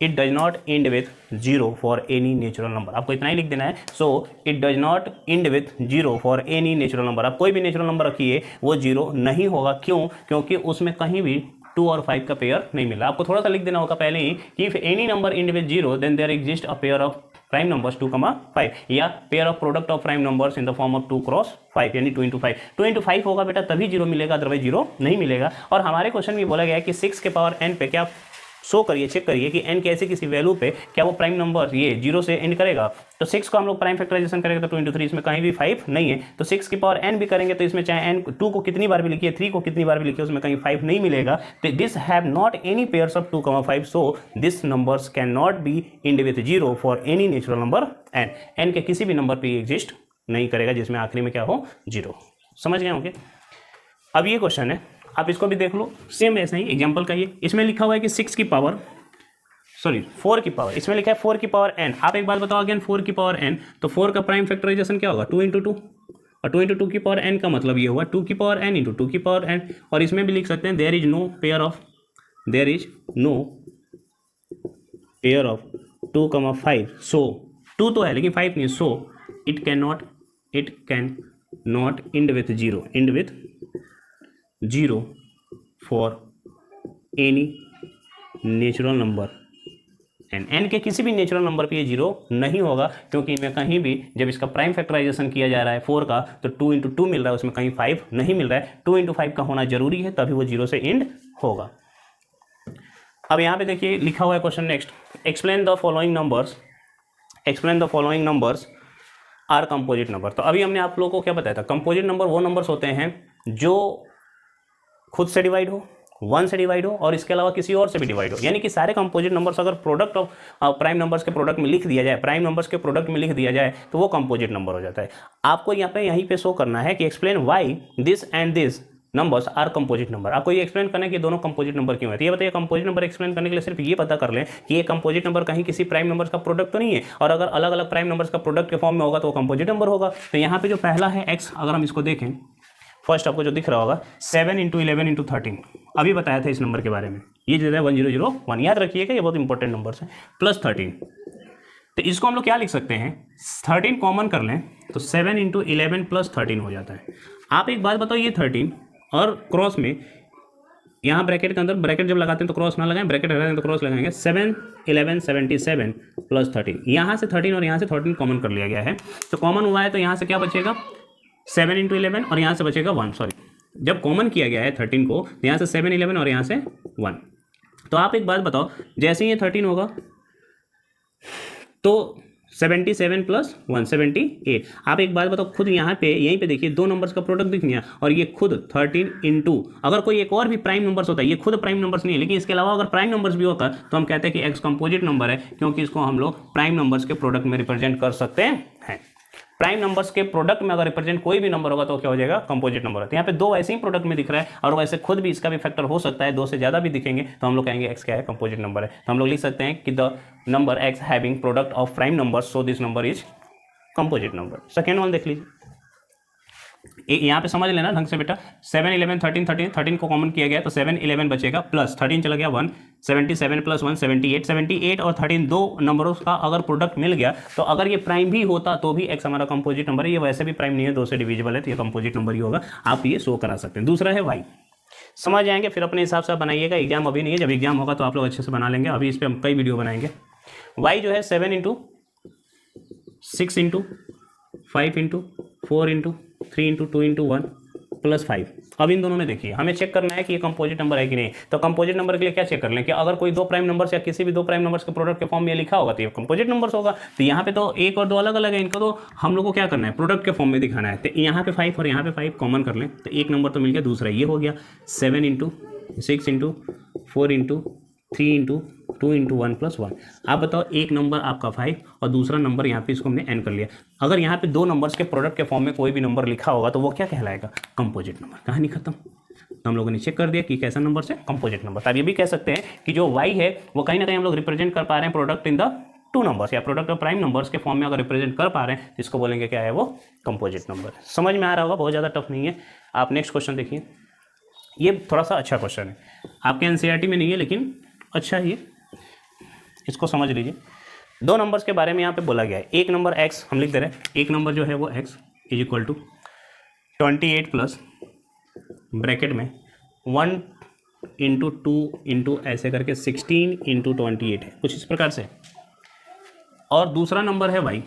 S1: it does not end with 0 for any natural number. आपको इतना ही लिख देना है, so it does not end with 0 for any natural number. आप कोई भी नेचुरल नंबर रखिए वो 0 नहीं होगा। क्यों? क्योंकि उसमें कहीं भी 2 और 5 का पेयर नहीं मिला। आपको थोड़ा सा लिख देना होगा पहले ही कि if any number end with 0 then there exist a pair of prime numbers 2,5 या pair of product of prime numbers in the form of 2 cross 5 यानी 2 इंटू 5। 2 इंटू 5 होगा बेटा तभी 0 मिलेगा, अदरवाइज 0 नहीं मिलेगा। और हमारे क्वेश्चन में बोला गया है कि 6 के पावर n पे क्या शो करिए, चेक करिए कि n के ऐसे किसी वैल्यू पे क्या वो प्राइम नंबर ये 0 से एंड करेगा। तो 6 को हम लोग प्राइम फैक्टराइजेशन करेंगे तो 2 इंटू 3, इसमें कहीं भी 5 नहीं है। तो 6 की पावर n भी करेंगे तो इसमें चाहे n 2 को कितनी बार भी लिखिए, 3 को कितनी बार भी लिखिए, उसमें कहीं 5 नहीं मिलेगा। तो this have not any pairs of 2,5 so this numbers can not be and with 0 for any natural number n। n के किसी भी नंबर पे एग्जिस्ट नहीं करेगा जिसमें आखिरी में क्या हो 0। समझ गए होंगे? अब ये क्वेश्चन है, आप इसको भी देख लो, सेम ऐसा ही एग्जाम्पल का ये। इसमें लिखा हुआ है कि 4 की पावर, इसमें लिखा है 4 की पावर n। आप एक बात बताओ अगेन, 4 की पावर n, तो 4 का प्राइम फैक्टराइजेशन क्या होगा 2 इंटू 2, और 2 इंटू 2 की पावर n का मतलब ये हुआ 2 की पावर n इंटू 2 की पावर n। और इसमें भी लिख सकते हैं there is no pair of 2,5 so 2 तो है लेकिन 5 नहीं, so it can not end with 0 for any natural number n के किसी भी नेचुरल नंबर पे ये 0 नहीं होगा, क्योंकि इनमें कहीं भी जब इसका प्राइम फैक्टराइजेशन किया जा रहा है 4 का तो 2 इंटू 2 मिल रहा है, उसमें कहीं 5 नहीं मिल रहा है। 2 इंटू 5 का होना जरूरी है तभी वो 0 से एंड होगा। अब यहाँ पे देखिए लिखा हुआ है question next, explain the following numbers are composite number. तो अभी हमने आप लोगों को क्या बताया था, कंपोजिट नंबर वो नंबर्स होते हैं जो खुद से डिवाइड हो, 1 से डिवाइड हो और इसके अलावा किसी और से भी डिवाइड हो। यानी कि सारे कंपोजिट नंबर्स अगर प्रोडक्ट ऑफ प्राइम नंबर्स के प्रोडक्ट में लिख दिया जाए, तो वो कंपोजिट नंबर हो जाता है। आपको यहीं पे शो करना है कि explain why this and this numbers are composite number. आपको ये एक्सप्लेन करना है कि दोनों कंपोजिट नंबर क्यों है। तो ये बताइए, कंपोजिट नंबर एक्सप्लेन करने के लिए सिर्फ ये पता कर लें कि ये कंपोजिट नंबर कहीं किसी प्राइम नंबर्स का प्रोडक्ट तो नहीं है, और अगर अलग अलग प्राइम नंबर्स का प्रोडक्ट के फॉर्म में होगा तो वो कंपोजिट नंबर होगा। तो यहाँ पे जो पहला है x, अगर हम इसको देखें, फर्स्ट आपको जो दिख रहा होगा 7 इंटू 11 इंटू 13, अभी बताया था इस नंबर के बारे में, ये जो है 1001, याद रखिएगा ये बहुत इंपॉर्टेंट नंबर्स हैं, प्लस 13। तो इसको हम लोग क्या लिख सकते हैं, 13 कॉमन कर लें तो 7 इंटू 11 प्लस 13 हो जाता है। आप एक बात बताओ, ये 13 और क्रॉस में यहाँ ब्रैकेट के अंदर, ब्रैकेट जब लगाते हैं तो क्रॉस ना लगाएं, ब्रैकेट लगाएंगे तो क्रॉस लगाएंगे, 7 11 77 प्लस 13, यहाँ से 13 और यहाँ से 13 कॉमन कर लिया गया है। तो कॉमन हुआ है तो यहाँ से क्या बचेगा 7 इंटू 11 और यहाँ से बचेगा 1, सॉरी जब कॉमन किया गया है 13 को तो यहाँ से 7 11 और यहाँ से 1। तो आप एक बात बताओ, जैसे ही ये 13 होगा तो 77 प्लस 178। आप एक बात बताओ, खुद यहाँ पे यहीं पे देखिए दो नंबर्स का प्रोडक्ट दिख गया, और ये खुद 13 इंटू, अगर कोई एक और भी प्राइम नंबर्स होता है, ये खुद प्राइम नंबर्स नहीं है लेकिन इसके अलावा अगर प्राइम नंबर्स भी होता तो हम कहते हैं कि एक्स कंपोजिट नंबर है, क्योंकि इसको हम लोग प्राइम नंबर्स के प्रोडक्ट में रिप्रेजेंट कर सकते हैं। प्राइम नंबर्स के प्रोडक्ट में अगर रिप्रेजेंट कोई भी नंबर होगा तो क्या हो जाएगा, कंपोजिट नंबर होता है। यहाँ पे 2 ऐसे ही प्रोडक्ट में दिख रहा है और वैसे खुद भी इसका भी फैक्टर हो सकता है, 2 से ज़्यादा भी दिखेंगे तो हम लोग कहेंगे एक्स क्या है, कंपोजिट नंबर है। तो हम लोग लिख सकते हैं कि the number x having product of prime number so this number is composite number. Second one देख लीजिए, यहाँ पे समझ लेना ढंग से बेटा, 7 11 13 को कॉमन किया गया तो 7 11 बचेगा, प्लस 13 चला गया 1, 77 प्लस 1 78 और 13 दो नंबरों का अगर प्रोडक्ट मिल गया तो अगर ये प्राइम भी होता तो भी एक्स हमारा कंपोजिट नंबर है। ये वैसे भी प्राइम नहीं है, 2 से डिविजिबल है तो ये कंपोजिट नंबर ही होगा, आप ये शो करा सकते हैं। दूसरा है वाई, समझ जाएंगे फिर अपने हिसाब से बनाइएगा, एग्जाम अभी नहीं है, जब एग्जाम होगा तो आप लोग अच्छे से बना लेंगे, अभी इस पर हम कई वीडियो बनाएंगे। वाई जो है 7 into 6 into 5 into 4 into 3 into 2 into 1 plus 5। अब इन दोनों में देखिए हमें चेक करना है कि ये कंपोजिट नंबर है कि नहीं। तो कंपोजिट नंबर के लिए क्या चेक कर लें कि अगर कोई 2 प्राइम नंबर्स या किसी भी 2 प्राइम नंबर्स के प्रोडक्ट के फॉर्म में लिखा होगा तो ये कंपोजिट नंबर्स होगा। तो यहाँ पे तो 1 और 2 अलग अलग है, इनको तो हम लोग को क्या करना है, प्रोडक्ट के फॉर्म में दिखाना है। तो यहाँ पे 5 और यहाँ पे 5 कॉमन कर लें तो एक नंबर तो मिल गया, दूसरा ये हो गया 7 into 6 into 4 into 3 into 2 into 1 plus 1। आप बताओ, एक नंबर आपका 5 और दूसरा नंबर यहाँ पे इसको हमने n कर लिया। अगर यहाँ पे दो नंबर्स के प्रोडक्ट के फॉर्म में कोई भी नंबर लिखा होगा तो वो क्या कहलाएगा? Composite number. कहानी खत्म। तो हम लोगों ने चेक कर दिया कि कैसा नंबर से कंपोजिट नंबर। अब ये भी कह सकते हैं कि जो y है वो कहीं ना कहीं हम लोग रिप्रेजेंट कर पा रहे हैं product in the two numbers या प्रोडक्ट ऑफ प्राइम नंबर्स के फॉर्म में अगर रिप्रेजेंट कर पा रहे हैं तो इसको बोलेंगे क्या है? वो कंपोजिट नंबर। समझ में आ रहा होगा, बहुत ज़्यादा टफ नहीं है। आप नेक्स्ट क्वेश्चन देखिए, ये थोड़ा सा अच्छा क्वेश्चन है, आपके एनसीईआरटी में नहीं है लेकिन अच्छा है ये, इसको समझ लीजिए। दो नंबर्स के बारे में यहाँ पे बोला गया है। एक नंबर x हम लिख दे रहे हैं, एक नंबर जो है वो x is equal to 28 plus bracket में 1 इंटू 2 इंटू ऐसे करके 16 इंटू 28 है, कुछ इस प्रकार से। और दूसरा नंबर है y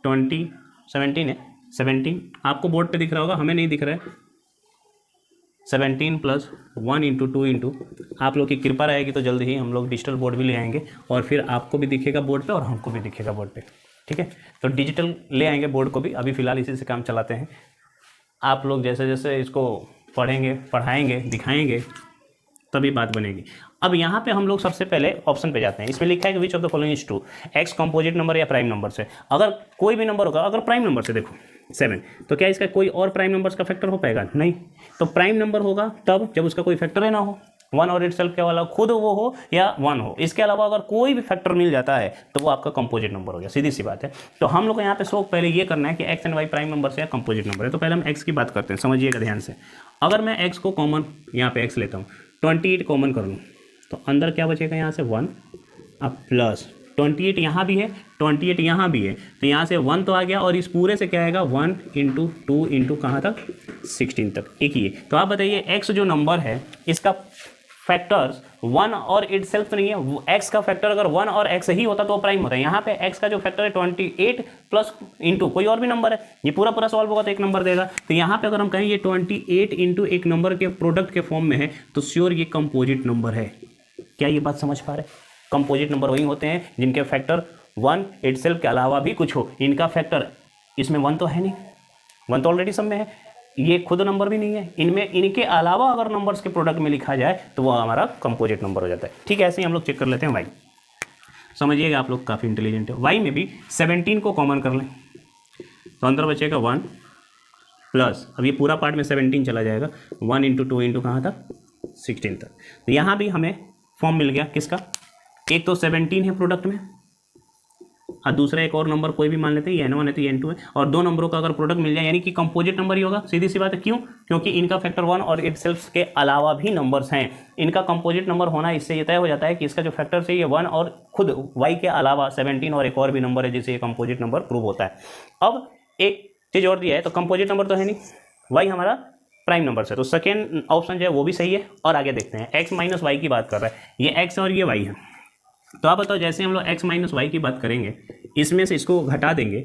S1: 17 है, 17 आपको बोर्ड पे दिख रहा होगा, हमें नहीं दिख रहा है। 17 प्लस 1 इंटू 2 इंटू, आप लोग की कृपा रहेगी तो जल्द ही हम लोग डिजिटल बोर्ड भी ले आएंगे और फिर आपको भी दिखेगा बोर्ड पे और हमको भी दिखेगा बोर्ड पे, ठीक है। तो डिजिटल ले आएंगे बोर्ड को भी, अभी फ़िलहाल इसी से काम चलाते हैं। आप लोग जैसे जैसे इसको पढ़ेंगे, पढ़ाएंगे, दिखाएंगे तभी बात बनेगी। अब यहाँ पे हम लोग सबसे पहले ऑप्शन पे जाते हैं। इसमें लिखा है कि which of the following is true, x composite number या प्राइम नंबर से। अगर कोई भी नंबर होगा, अगर प्राइम नंबर से देखो 7, तो क्या इसका कोई और प्राइम नंबर्स का फैक्टर हो पाएगा? नहीं। तो प्राइम नंबर होगा तब जब उसका कोई फैक्टर ही ना हो, 1 और इटसेल्फ के वाला खुद वो हो या 1 हो, इसके अलावा अगर कोई भी फैक्टर मिल जाता है तो वो आपका कंपोजिट नंबर हो गया, सीधी सी बात है। तो हम लोग को यहाँ पे शौक पहले ये करना है कि x and y prime number से या कंपोजिट नंबर है। तो पहले हम एक्स की बात करते हैं, समझिएगा ध्यान से। अगर मैं एक्स को कॉमन यहाँ पे एक्स लेता हूँ, 28 कॉमन कर लूँ तो अंदर क्या बचेगा? यहाँ से 1 अब प्लस 28 यहाँ भी है, 28 यहाँ भी है, तो यहाँ से 1 तो आ गया और इस पूरे से क्या आएगा? 1 इंटू 2 इंटू कहाँ तक? 16 तक। एक ही है। तो आप बताइए x जो नंबर है इसका फैक्टर्स 1 और इटसेल्फ नहीं है। x का फैक्टर अगर 1 और x ही होता तो वो प्राइम होता है। यहाँ पे x का जो फैक्टर है 28 प्लस इंटू कोई और भी नंबर है, ये पूरा पूरा सॉल्व होगा तो एक नंबर देगा। तो यहाँ पे अगर हम कहें ये 28 इंटू एक नंबर के प्रोडक्ट के फॉर्म में है तो श्योर ये कंपोजिट नंबर है। क्या ये बात समझ पा रहे? कंपोजिट नंबर वही होते हैं जिनके फैक्टर 1 इटसेल्फ के अलावा भी कुछ हो। इनका फैक्टर इसमें 1 तो है नहीं, 1 तो ऑलरेडी सब में है, ये खुद नंबर भी नहीं है, इनमें इनके अलावा अगर नंबर्स के प्रोडक्ट में लिखा जाए तो वो हमारा कंपोजिट नंबर हो जाता है। ठीक है, ऐसे ही हम लोग चेक कर लेते हैं वाई। समझिएगा, आप लोग काफ़ी इंटेलिजेंट है। वाई में भी 17 को कॉमन कर लें तो अंदर बचेगा 1 प्लस, अब ये पूरा पार्ट में 17 चला जाएगा, 1 इंटू 2 इंटू कहाँ तक? 16 तक। तो यहाँ भी हमें फॉर्म मिल गया किसका? एक तो 17 है प्रोडक्ट में और दूसरा एक और नंबर कोई भी मान लेते हैं, ये n1 है तो ये n2 है, और दो नंबरों का अगर प्रोडक्ट मिल जाए यानी कि कंपोजिट नंबर ही होगा। सीधी सी बात है। क्यों? क्योंकि इनका फैक्टर 1 और इटसेल्फ के अलावा भी नंबर्स हैं। इनका कंपोजिट नंबर होना इससे ये तय हो जाता है कि इसका जो फैक्टर है ये 1 और खुद y के अलावा 17 और एक और भी नंबर है जिससे ये कंपोजिट नंबर प्रूव होता है। अब एक चीज़ और दिया है, तो कंपोजिट नंबर तो है नहीं, y हमारा प्राइम नंबर से, तो सेकेंड ऑप्शन जो है वो भी सही है। और आगे देखते हैं, x माइनस वाई की बात कर रहा है, ये x और ये y है। तो आप बताओ, जैसे हम लोग x माइनस वाई की बात करेंगे, इसमें से इसको घटा देंगे,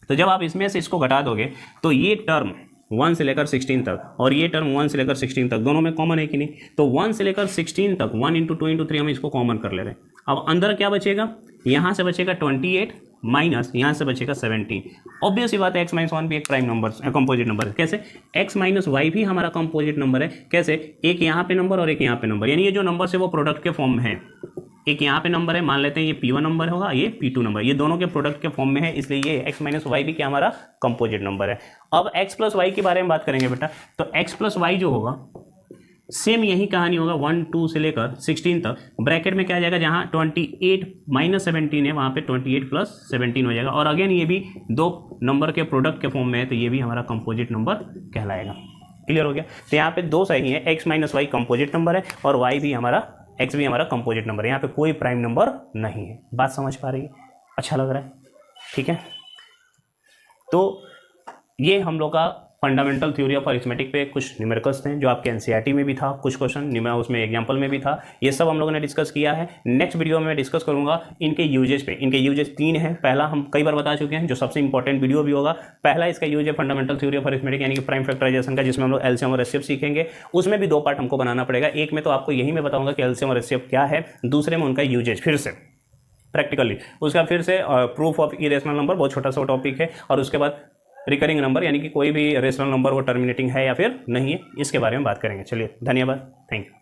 S1: तो जब आप इसमें से इसको घटा दोगे तो ये टर्म 1 से लेकर 16 तक और ये टर्म 1 से लेकर 16 तक दोनों में कॉमन है कि नहीं? तो 1 से लेकर 16 तक 1 इंटू 2 इंटू 3 हम इसको कॉमन कर ले रहे हैं। अब अंदर क्या बचेगा? यहाँ से बचेगा 28 माइनस यहाँ से बचेगा 17। ऑब्वियस ही बात है, x माइनस 1 भी एक प्राइम नंबर कंपोजिट नंबर है। कैसे? x माइनस वाई भी हमारा कंपोजिट नंबर है। कैसे? एक यहाँ पे नंबर और एक यहाँ पे नंबर, यानी ये जो नंबर है वो प्रोडक्ट के फॉर्म में है। एक यहाँ पे नंबर है, मान लेते हैं ये P1 नंबर होगा, ये P2 नंबर, ये दोनों के प्रोडक्ट के फॉर्म में है, इसलिए ये x माइनस वाई भी क्या हमारा कंपोजिट नंबर है। अब x प्लस वाई के बारे में बात करेंगे बेटा, तो x प्लस वाई जो होगा सेम यही कहानी होगा 1 2 से लेकर 16 तक। ब्रैकेट में क्या आ जाएगा? जहाँ 28 माइनस 17 है वहाँ पे 28 प्लस 17 हो जाएगा। और अगेन ये भी दो नंबर के प्रोडक्ट के फॉर्म में है तो ये भी हमारा कंपोजिट नंबर कहलाएगा। क्लियर हो गया? तो यहाँ पे दो सही है, x minus y composite number है और y भी हमारा, x भी हमारा कंपोजिट नंबर है। यहाँ पे कोई प्राइम नंबर नहीं है। बात समझ पा रही है? अच्छा लग रहा है? ठीक है, तो ये हम लोग का फंडामेंटल थ्योरी ऑफ अरिथमेटिक पे कुछ न्यूमेरिकल्स थे जो आपके एनसीईआरटी में भी था, कुछ क्वेश्चन उसमें एग्जांपल में भी था। ये सब हम लोगों ने डिस्कस किया है। नेक्स्ट वीडियो में मैं डिस्कस करूंगा इनके यूजेज पे। इनके यूजेज 3 हैं। पहला हम कई बार बता चुके हैं, जो सबसे इंपॉर्टेंट वीडियो भी होगा। पहला इसका यूज है फंडामेंटल थ्योरी ऑफ अरिथमेटिक यानी कि प्राइम फैक्टराइजेशन का, जिसमें हम लोग एलसीएम और एचसीएफ सीखेंगे। उसमें भी 2 पार्ट हमको बनाना पड़ेगा। एक में तो आपको यही मैं बताऊंगा कि एलसीएम और एचसीएफ क्या है, दूसरे में उनका यूजेज फिर से प्रैक्टिकली, उसका फिर से प्रूफ ऑफ इरेशनल नंबर, बहुत छोटा सा टॉपिक है, और उसके बाद रिकरिंग नंबर यानी कि कोई भी रेशनल नंबर वो टर्मिनेटिंग है या फिर नहीं है, इसके बारे में बात करेंगे। चलिए, धन्यवाद, थैंक यू।